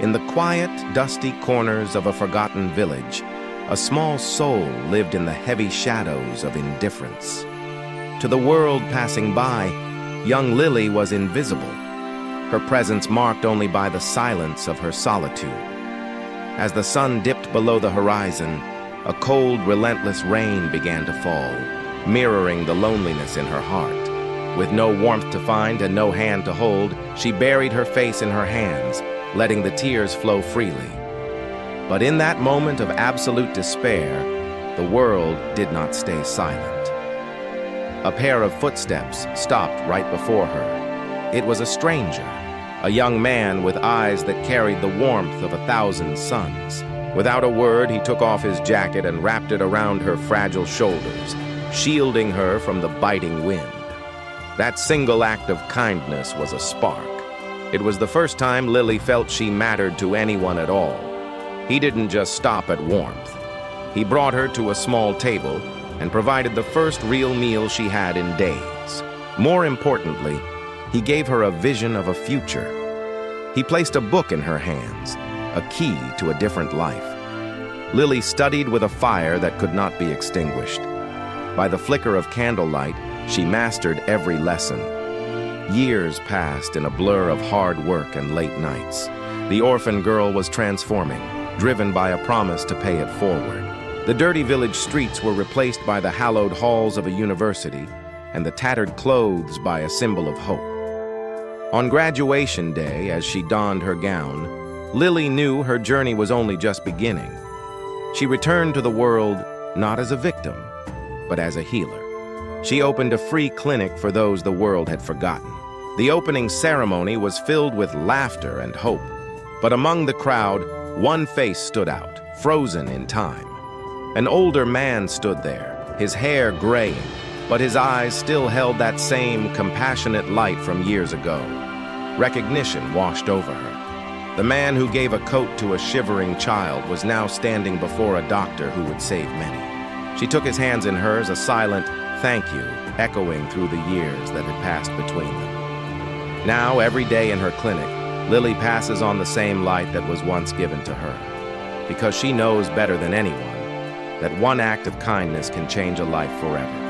In the quiet, dusty corners of a forgotten village, a small soul lived in the heavy shadows of indifference. To the world passing by, young Lily was invisible, her presence marked only by the silence of her solitude. As the sun dipped below the horizon, a cold, relentless rain began to fall, mirroring the loneliness in her heart. With no warmth to find and no hand to hold, she buried her face in her hands, letting the tears flow freely. But in that moment of absolute despair, the world did not stay silent. A pair of footsteps stopped right before her. It was a stranger, a young man with eyes that carried the warmth of 1,000 suns. Without a word, he took off his jacket and wrapped it around her fragile shoulders, shielding her from the biting wind. That single act of kindness was a spark. It was the first time Lily felt she mattered to anyone at all. He didn't just stop at warmth. He brought her to a small table and provided the first real meal she had in days. More importantly, he gave her a vision of a future. He placed a book in her hands, a key to a different life. Lily studied with a fire that could not be extinguished. By the flicker of candlelight, she mastered every lesson. Years passed in a blur of hard work and late nights. The orphan girl was transforming, driven by a promise to pay it forward. The dirty village streets were replaced by the hallowed halls of a university, and the tattered clothes by a symbol of hope. On graduation day, as she donned her gown, Lily knew her journey was only just beginning. She returned to the world not as a victim, but as a healer. She opened a free clinic for those the world had forgotten. The opening ceremony was filled with laughter and hope. But among the crowd, one face stood out, frozen in time. An older man stood there, his hair graying, but his eyes still held that same compassionate light from years ago. Recognition washed over her. The man who gave a coat to a shivering child was now standing before a doctor who would save many. She took his hands in hers, a silent thank you echoing through the years that had passed between them. Now, every day in her clinic, Lily passes on the same light that was once given to her, because she knows better than anyone that one act of kindness can change a life forever.